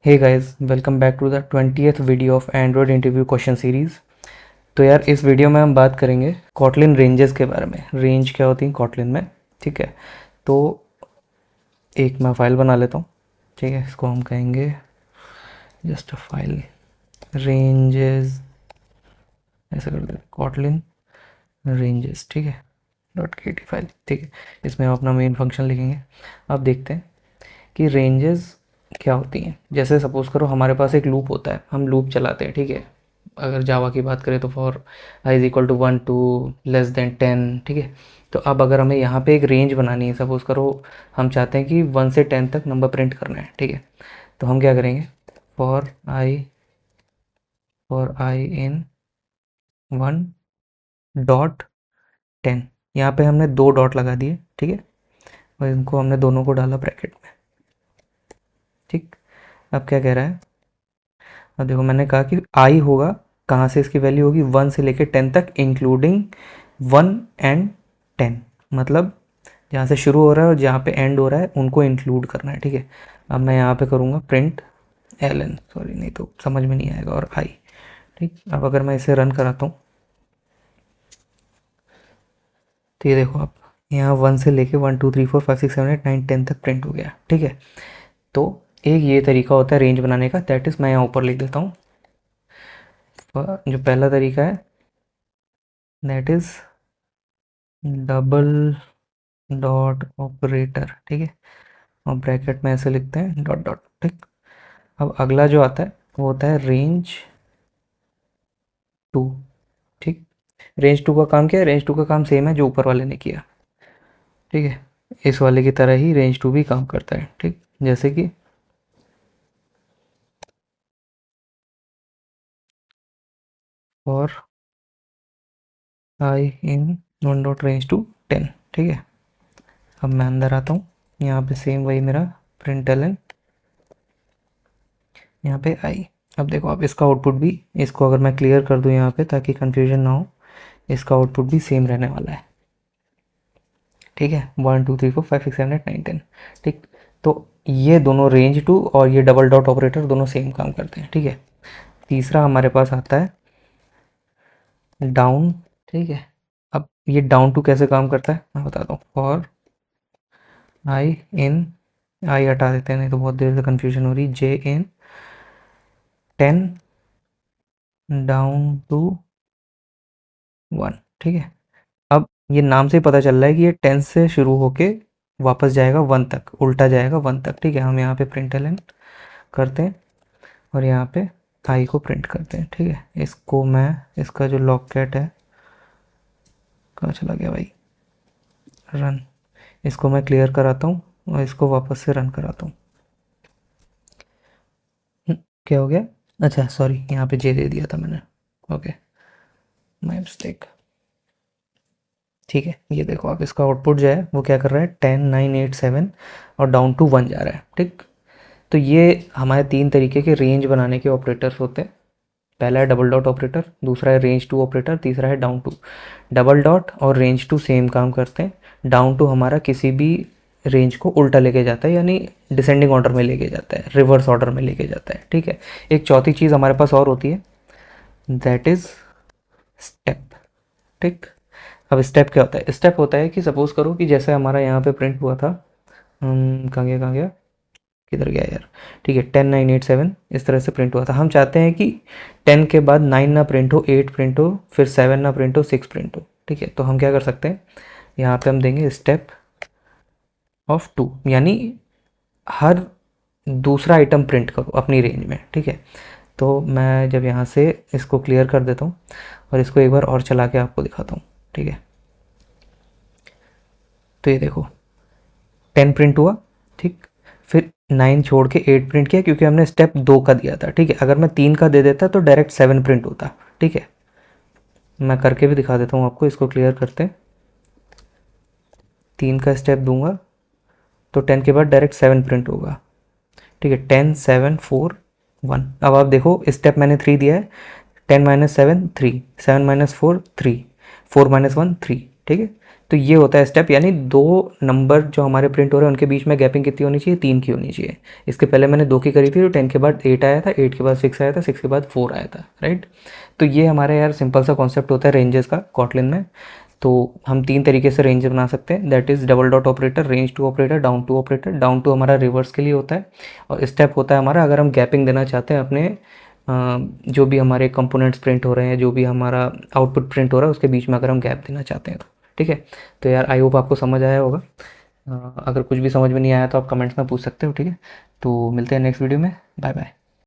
Hey guys, welcome back to the 20th video of Android interview question series. तो यार इस video में हम बात करेंगे कॉटलिन रेंजेस के बारे में। रेंज क्या होती है कॉटलिन में, ठीक है। तो एक मैं फ़ाइल बना लेता हूँ, ठीक है। इसको हम कहेंगे जस्ट अ फाइल रेंजेस, ऐसा कर देते कॉटलिन रेंजेस, ठीक है। .kt फाइल, ठीक है। इसमें हम अपना मेन फंक्शन लिखेंगे। अब देखते हैं कि रेंजेस क्या होती हैं। जैसे सपोज़ करो हमारे पास एक लूप होता है, हम लूप चलाते हैं, ठीक है। अगर जावा की बात करें तो for i is equal to 1 to less than 10, ठीक है। तो अब अगर हमें यहाँ पे एक रेंज बनानी है, सपोज़ करो हम चाहते हैं कि 1 से 10 तक नंबर प्रिंट करना है, ठीक है। तो हम क्या करेंगे, फॉर आई इन 1.10, यहाँ पे हमने 2 डॉट लगा दिए, ठीक है। और इनको हमने दोनों को डाला ब्रैकेट में, ठीक। अब क्या कह रहा है, अब देखो मैंने कहा कि आई होगा, कहाँ से इसकी वैल्यू होगी 1 से लेकर 10 तक इंक्लूडिंग 1 एंड 10, मतलब जहाँ से शुरू हो रहा है और जहाँ पे एंड हो रहा है उनको इंक्लूड करना है, ठीक है। अब मैं यहाँ पे करूँगा प्रिंट एल, सॉरी नहीं तो समझ में नहीं आएगा, और आई, ठीक। अब अगर मैं इसे रन कराता हूँ तो ये देखो, आप यहाँ 1 से लेके 1 2 3 4 5 6 7 8 9 10 तक प्रिंट हो गया, ठीक है। तो एक ये तरीका होता है रेंज बनाने का, दैट इज़ मैं यहाँ ऊपर लिख देता हूँ। जो पहला तरीका है that is double dot operator, ठीक है। और ब्रैकेट में ऐसे लिखते हैं डॉट डॉट, ठीक। अब अगला जो आता है वो होता है रेंज 2, ठीक। रेंज 2 का काम क्या है, रेंज 2 का काम सेम है जो ऊपर वाले ने किया, ठीक है। इस वाले की तरह ही रेंज 2 भी काम करता है, ठीक। जैसे कि for i in 1 dot range to 10, ठीक है। अब मैं अंदर आता हूँ, यहाँ पे सेम वही मेरा प्रिंट एलन, यहाँ पे आई। अब देखो, आप इसका आउटपुट भी, इसको अगर मैं क्लियर कर दूँ यहाँ पे ताकि कंफ्यूजन ना हो, इसका आउटपुट भी सेम रहने वाला है, ठीक है। 1 2 3 4 5 6 7 8 9 10, ठीक। तो ये दोनों रेंज 2 और ये डबल डॉट ऑपरेटर दोनों सेम काम करते हैं, ठीक है। तीसरा हमारे पास आता है डाउन, ठीक है। अब ये डाउन टू कैसे काम करता है मैं बताता हूँ। फॉर आई इन, आई हटा देते हैं नहीं तो बहुत देर से कन्फ्यूजन हो रही, जे इन 10 डाउन टू 1, ठीक है। अब ये नाम से पता चल रहा है कि ये 10 से शुरू होके वापस जाएगा 1 तक, उल्टा जाएगा 1 तक, ठीक है। हम यहाँ पे प्रिंट एलन करते हैं और यहाँ पे आई को प्रिंट करते हैं, ठीक है। इसको मैं, इसका जो लॉग कैट है, कहाँ चला गया भाई, रन, इसको मैं क्लियर कराता हूँ और इसको वापस से रन कराता हूँ। क्या हो गया, अच्छा सॉरी, यहाँ पे जे दे दिया था मैंने, ओके माय मिस्टेक, ठीक है। ये देखो, आप इसका आउटपुट जो है वो क्या कर रहा है, 10 9 8 7 और डाउन टू 1 जा रहा है, ठीक। तो ये हमारे 3 तरीके के रेंज बनाने के ऑपरेटर्स होते हैं। पहला है डबल डॉट ऑपरेटर, दूसरा है रेंज 2 ऑपरेटर, तीसरा है डाउन टू। डबल डॉट और रेंज 2 सेम काम करते हैं। डाउन टू हमारा किसी भी रेंज को उल्टा लेके जाता है, यानी डिसेंडिंग ऑर्डर में लेके जाता है, रिवर्स ऑर्डर में लेके जाता है, ठीक है। एक चौथी चीज़ हमारे पास और होती है, दैट इज़ स्टेप, ठीक। अब स्टेप क्या होता है, स्टेप होता है कि सपोज़ करो कि जैसे हमारा यहाँ पे प्रिंट हुआ था, कहाँ गया, किधर गया यार, ठीक है। 10 9 8 7 इस तरह से प्रिंट हुआ था। हम चाहते हैं कि 10 के बाद 9 ना प्रिंट हो, 8 प्रिंट हो, फिर 7 ना प्रिंट हो, 6 प्रिंट हो, ठीक है। तो हम क्या कर सकते हैं, यहाँ पे हम देंगे स्टेप ऑफ 2, यानी हर दूसरा आइटम प्रिंट करो अपनी रेंज में, ठीक है। तो मैं जब यहाँ से इसको क्लियर कर देता हूँ और इसको एक बार और चला के आपको दिखाता हूँ, ठीक है। तो ये देखो 10 प्रिंट हुआ, ठीक। फिर 9 छोड़ के 8 प्रिंट किया क्योंकि हमने स्टेप 2 का दिया था, ठीक है। अगर मैं 3 का दे देता तो डायरेक्ट 7 प्रिंट होता, ठीक है। मैं करके भी दिखा देता हूँ आपको, इसको क्लियर करते हैं। 3 का स्टेप दूंगा तो 10 के बाद डायरेक्ट 7 प्रिंट होगा, ठीक है। 10 7 4 1। अब आप देखो स्टेप मैंने 3 दिया है, 10 माइनस 7 3, 7 माइनस 4 3, 4 माइनस 1 3, ठीक है। तो ये होता है स्टेप, यानी दो नंबर जो हमारे प्रिंट हो रहे हैं उनके बीच में गैपिंग कितनी होनी चाहिए, 3 की होनी चाहिए। इसके पहले मैंने 2 की करी थी, तो 10 के बाद 8 आया था, 8 के बाद 6 आया था, 6 के बाद 4 आया था, राइट। तो ये हमारा यार सिंपल सा कॉन्सेप्ट होता है रेंजेस का कॉटलिन में। तो हम 3 तरीके से रेंज बना सकते हैं, that is double dot operator, range to operator, down to operator. Down to हमारा रिवर्स के लिए होता है, और स्टेप होता है हमारा अगर हम गैपिंग देना चाहते हैं अपने जो भी हमारे कंपोनेंट्स प्रिंट हो रहे हैं, जो भी हमारा आउटपुट प्रिंट हो रहा है उसके बीच में अगर हम गैप देना चाहते हैं तो, ठीक है। तो यार आई होप आपको समझ आया होगा। अगर कुछ भी समझ में नहीं आया तो आप कमेंट्स में पूछ सकते हो, ठीक है। तो मिलते हैं नेक्स्ट वीडियो में, बाय बाय।